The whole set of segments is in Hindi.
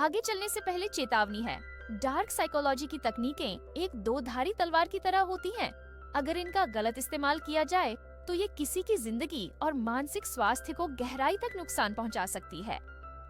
आगे चलने से पहले चेतावनी है, डार्क साइकोलॉजी की तकनीकें एक दो धारी तलवार की तरह होती हैं। अगर इनका गलत इस्तेमाल किया जाए तो ये किसी की जिंदगी और मानसिक स्वास्थ्य को गहराई तक नुकसान पहुंचा सकती है।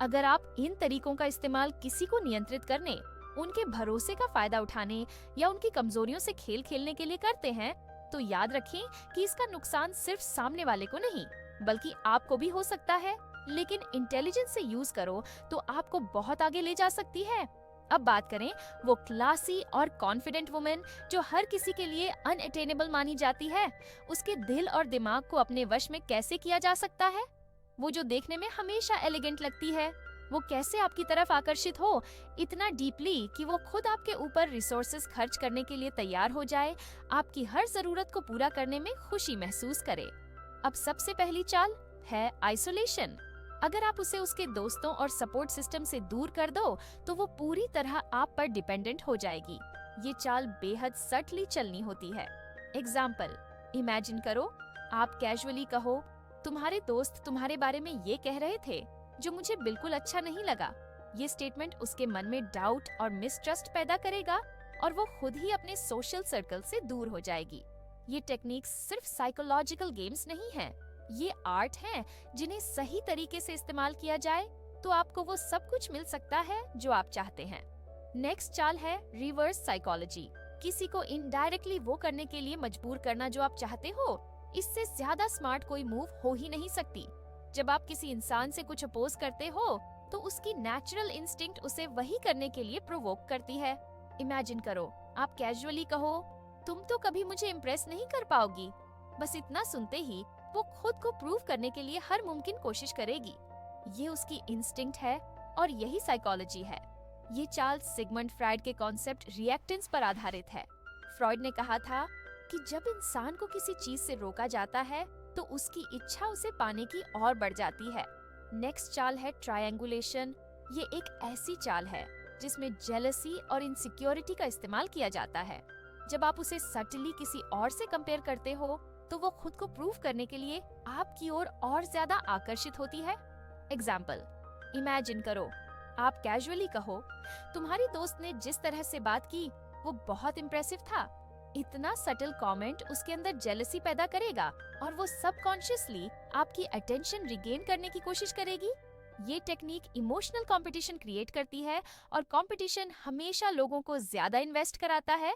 अगर आप इन तरीकों का इस्तेमाल किसी को नियंत्रित करने, उनके भरोसे का फायदा उठाने या उनकी कमजोरियों से खेल खेलने के लिए करते हैं, तो याद रखें कि इसका नुकसान सिर्फ सामने वाले को नहीं, बल्कि आपको भी हो सकता है। लेकिन इंटेलिजेंस से यूज करो तो आपको बहुत आगे ले जा सकती है। अब बात करें वो क्लासी और कॉन्फिडेंट वुमेन जो हर किसी के लिए अनअटेनेबल मानी जाती है, उसके दिल और दिमाग को अपने वश में कैसे किया जा सकता है। वो जो देखने में हमेशा एलिगेंट लगती है, वो कैसे आपकी तरफ आकर्षित हो इतना डीपली कि वो खुद आपके ऊपर रिसोर्सेज खर्च करने के लिए तैयार हो जाए, आपकी हर जरूरत को पूरा करने में खुशी महसूस करे। अब सबसे पहली चाल है आइसोलेशन। अगर आप उसे उसके दोस्तों और सपोर्ट सिस्टम से दूर कर दो तो वो पूरी तरह आप पर डिपेंडेंट हो जाएगी। ये चाल बेहद सटली चलनी होती है। एग्जाम्पल, इमेजिन करो आप कैजुअली कहो, तुम्हारे दोस्त तुम्हारे बारे में ये कह रहे थे जो मुझे बिल्कुल अच्छा नहीं लगा। ये स्टेटमेंट उसके मन में डाउट और मिसट्रस्ट पैदा करेगा और वो खुद ही अपने सोशल सर्कल से दूर हो जाएगी। ये टेक्निक्स सिर्फ साइकोलॉजिकल गेम्स नहीं हैं, ये आर्ट हैं जिन्हें सही तरीके से इस्तेमाल किया जाए तो आपको वो सब कुछ मिल सकता है जो आप चाहते हैं। नेक्स्ट चाल है रिवर्स साइकोलॉजी। किसी को इनडायरेक्टली वो करने के लिए मजबूर करना जो आप चाहते हो, इससे ज्यादा स्मार्ट कोई मूव हो ही नहीं सकती। जब आप किसी इंसान से कुछ अपोज करते हो तो उसकी नेचुरल इंस्टिंक्ट उसे वही करने के लिए प्रोवोक करती है। इमेजिन करो आप कैजुअली कहो, तुम तो कभी मुझे इम्प्रेस नहीं कर पाओगी। बस इतना सुनते ही वो खुद को प्रूव करने के लिए हर मुमकिन कोशिश करेगी। ये उसकी इंस्टिंक्ट है और यही साइकोलॉजी है। ये चाल सिगमंड फ्रॉइड के कॉन्सेप्ट रिएक्टेंस पर आधारित है। फ्रॉइड ने कहा था कि जब इंसान को किसी चीज से रोका जाता है तो उसकी इच्छा उसे पाने की और बढ़ जाती है। नेक्स्ट चाल है ट्रायंगुलेशन। ये एक ऐसी चाल है जिसमें जेलसी और इनसिक्योरिटी का इस्तेमाल किया जाता है। जब आप उसे सटली किसी और से कंपेयर करते हो तो वो खुद को प्रूव करने के लिए आपकी ओर और ज्यादा आकर्षित होती है। एग्जाम्पल, इमेजिन करो आप कैजुअली कहो, तुम्हारी दोस्त ने जिस तरह से बात की वो बहुत इम्प्रेसिव था। इतना सटल कमेंट उसके अंदर जेलसी पैदा करेगा और वो सबकॉन्शियसली आपकी अटेंशन रिगेन करने की कोशिश करेगी। ये टेक्निक इमोशनल कंपटीशन क्रिएट करती है और कंपटीशन हमेशा लोगों को ज्यादा इन्वेस्ट कराता है।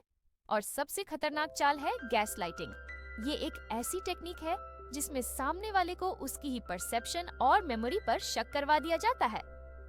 और सबसे खतरनाक चाल है गैसलाइटिंग। ये एक ऐसी टेक्निक है जिसमें सामने वाले को उसकी ही परसेप्शन और मेमोरी पर शक करवा दिया जाता है।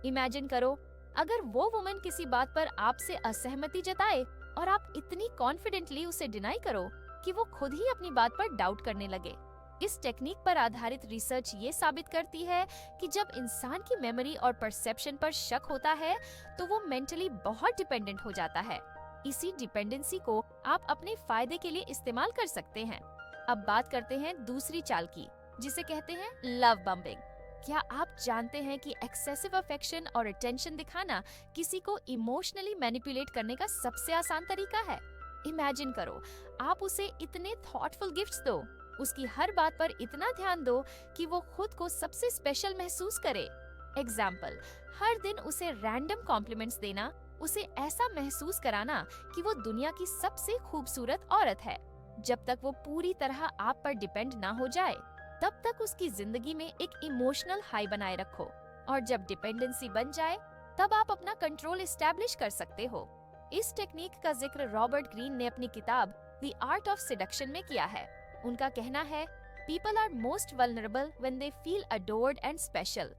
इमेजिन करो अगर वो वुमन किसी बात पर आपसे असहमति जताए और आप इतनी कॉन्फिडेंटली उसे डिनाई करो कि वो खुद ही अपनी बात पर डाउट करने लगे। इस टेक्निक पर आधारित रिसर्च ये साबित करती है कि जब इंसान की मेमोरी और परसेप्शन पर शक होता है तो वो मेंटली बहुत डिपेंडेंट हो जाता है। इसी डिपेंडेंसी को आप अपने फायदे के लिए इस्तेमाल कर सकते हैं। अब बात करते हैं दूसरी चाल की, जिसे कहते हैं लव बम्बिंग। क्या आप जानते हैं कि एक्सेसिव अफेक्शन और अटेंशन दिखाना किसी को इमोशनली मैनिपुलेट करने का सबसे आसान तरीका है? इमेजिन करो आप उसे इतने थॉटफुल गिफ्ट्स दो, उसकी हर बात पर इतना ध्यान दो कि वो खुद को सबसे स्पेशल महसूस करे। एग्जाम्पल, हर दिन उसे रैंडम कॉम्प्लीमेंट्स देना, उसे ऐसा महसूस कराना कि वो दुनिया की सबसे खूबसूरत औरत है। जब तक वो पूरी तरह आप पर डिपेंड ना हो जाए तब तक उसकी जिंदगी में एक इमोशनल हाई बनाए रखो, और जब डिपेंडेंसी बन जाए तब आप अपना कंट्रोल एस्टैब्लिश कर सकते हो। इस टेक्निक का जिक्र रॉबर्ट ग्रीन ने अपनी किताब द आर्ट ऑफ सेडक्शन में किया है। उनका कहना है, people are most vulnerable when they feel adored and special.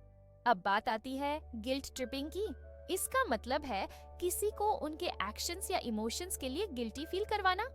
अब बात आती है गिल्ट ट्रिपिंग की। इसका मतलब है किसी को उनके एक्शंस या इमोशंस के लिए गिल्टी फील करवाना।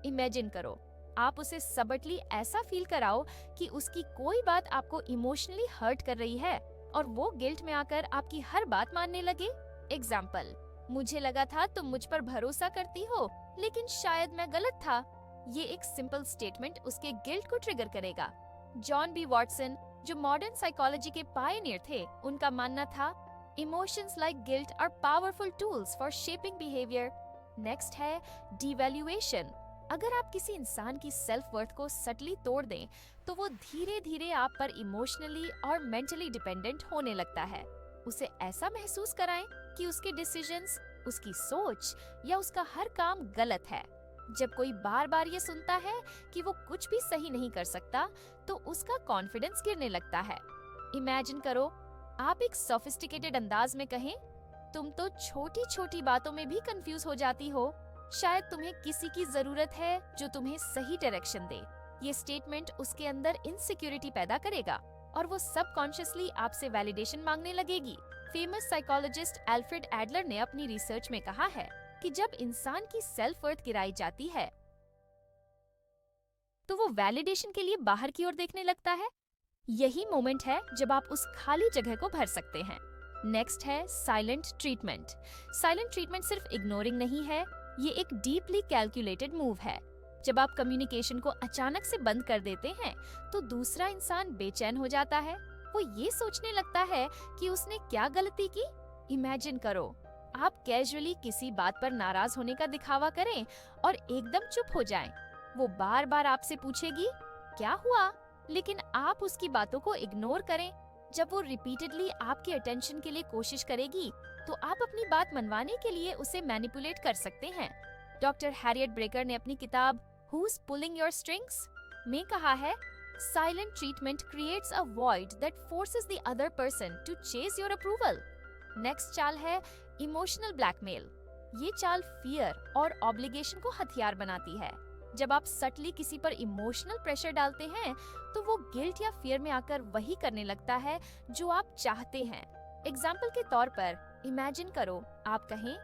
इमेजिन करो आप उसे सबटली ऐसा फील कराओ कि उसकी कोई बात आपको इमोशनली हर्ट कर रही है और वो गिल्ट में आकर आपकी हर बात मानने लगे। एग्जाम्पल, मुझे लगा था तुम मुझ पर भरोसा करती हो, लेकिन शायद मैं गलत था। ये एक सिंपल स्टेटमेंट उसके गिल्ट को ट्रिगर करेगा। जॉन बी वॉटसन, जो मॉडर्न साइकोलॉजी के पायनियर थे, उनका मानना था emotions like guilt are powerful tools for shaping behaviour. Next है डिवैल्यूएशन। अगर आप किसी इंसान की सेल्फ वर्थ को सटली तोड़ दें तो वो धीरे धीरे आप पर इमोशनली और मेंटली डिपेंडेंट होने लगता है। उसे ऐसा महसूस कराएं कि उसके डिसीजंस, उसकी सोच या उसका हर काम गलत है। जब कोई बार बार ये सुनता है कि वो कुछ भी सही नहीं कर सकता, तो उसका कॉन्फिडेंस गिरने लगता है। इमेजिन करो, आप एक सोफिस्टिकेटेड अंदाज में कहें, तुम तो छोटी छोटी बातों में भी कंफ्यूज हो जाती हो। शायद तुम्हें किसी की जरूरत है जो तुम्हें सही डायरेक्शन दे। ये स्टेटमेंट उसके अंदर इनसिक्योरिटी पैदा करेगा और वो सबकॉन्शियसली आपसे वैलिडेशन मांगने लगेगी। फेमस साइकोलॉजिस्ट एल्फ्रेड एडलर ने अपनी रिसर्च में कहा है कि जब इंसान की सेल्फ वर्थ गिराई जाती है, तो वो वैलिडेशन के लिए बाहर की ओर देखने लगता है। यही मोमेंट है जब आप उस खाली जगह को भर सकते हैं। नेक्स्ट है साइलेंट ट्रीटमेंट। साइलेंट ट्रीटमेंट सिर्फ इग्नोरिंग नहीं है, ये एक डीपली कैलकुलेटेड मूव है। जब आप कम्युनिकेशन को अचानक से बंद कर देते हैं, तो दूसरा इंसान बेचैन हो जाता है। वो ये सोचने लगता है कि उसने क्या गलती की। इमेजिन करो, आप कैजुअली किसी बात पर नाराज होने का दिखावा करें और एकदम चुप हो जाएं। वो बार बार आपसे पूछेगी, क्या हुआ? लेकिन आप उसकी बातों को इग्नोर करें। जब वो रिपीटेडली आपके अटेंशन के लिए कोशिश करेगी, तो आप अपनी बात मनवाने के लिए उसे मैनिपुलेट कर सकते हैं। डॉक्टर हैरियट ब्रेकर ने अपनी किताब Who's Pulling Your Strings में कहा है, silent treatment creates a void that forces the other person to chase your approval. Next चाल है इमोशनल ब्लैकमेल। ये चाल फियर और ऑब्लिगेशन को हथियार बनाती है। जब आप सटली किसी पर इमोशनल प्रेशर डालते हैं, तो वो गिल्ट या फियर में आकर वही करने लगता है जो आप चाहते हैं। एग्जाम्पल के तौर पर इमेजिन करो, आप कहें,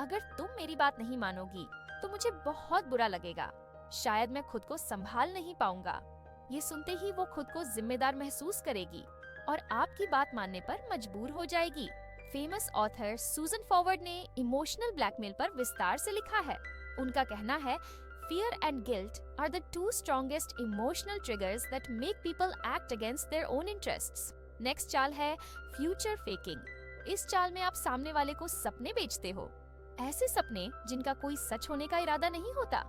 अगर तुम मेरी बात नहीं मानोगी तो मुझे बहुत बुरा लगेगा। शायद मैं खुद को संभाल नहीं पाऊंगा। ये सुनते ही वो खुद को जिम्मेदार महसूस करेगी और आपकी बात मानने पर मजबूर हो जाएगी। फेमस ऑथर सूजन फॉरवर्ड ने इमोशनल ब्लैकमेल पर विस्तार से लिखा है। उनका कहना है, Fear and guilt are the two strongest emotional triggers that make people act against their own interests. Next चाल है future faking. इस चाल में आप सामने वाले को सपने बेचते हो, ऐसे सपने जिनका कोई सच होने का इरादा नहीं होता।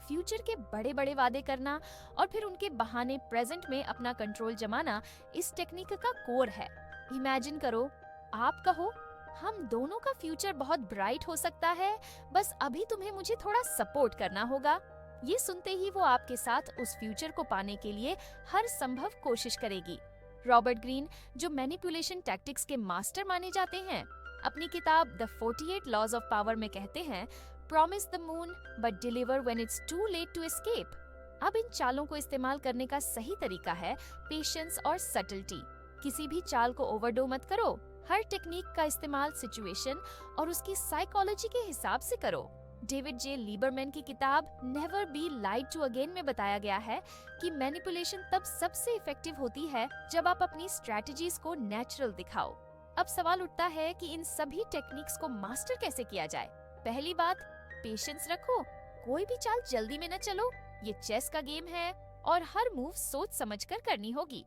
फ्यूचर के बड़े बड़े वादे करना और फिर उनके बहाने प्रेजेंट में अपना कंट्रोल जमाना इस टेक्निक का कोर है। इमेजिन करो, आप कहो, हम दोनों का फ्यूचर बहुत ब्राइट हो सकता है, बस अभी तुम्हें मुझे थोड़ा सपोर्ट करना होगा। ये सुनते ही वो आपके साथ उस फ्यूचर को पाने के लिए हर संभव कोशिश करेगी। रॉबर्ट ग्रीन, जो मैनिपुलेशन टैक्टिक्स के मास्टर माने जाते हैं, अपनी किताब द 48 लॉज ऑफ पावर में कहते हैं, promise the moon but deliver when it's too late to escape. अब इन चालों को इस्तेमाल करने का सही तरीका है पेशेंस और सटल्टी। किसी भी चाल को ओवरडो मत करो। हर टेक्निक का इस्तेमाल सिचुएशन और उसकी साइकोलॉजी के हिसाब से करो। डेविड जे लीबरमैन की किताब never be lied to again में बताया गया है कि मैनिपुलेशन तब सबसे इफेक्टिव होती है जब आप अपनी स्ट्रैटेजीज को नेचुरल दिखाओ। अब सवाल उठता है कि इन सभी टेक्निक्स को मास्टर कैसे किया जाए। पहली बात, पेशेंस रखो। कोई भी चाल जल्दी में न चलो। ये चेस का गेम है और हर मूव सोच समझकर करनी होगी।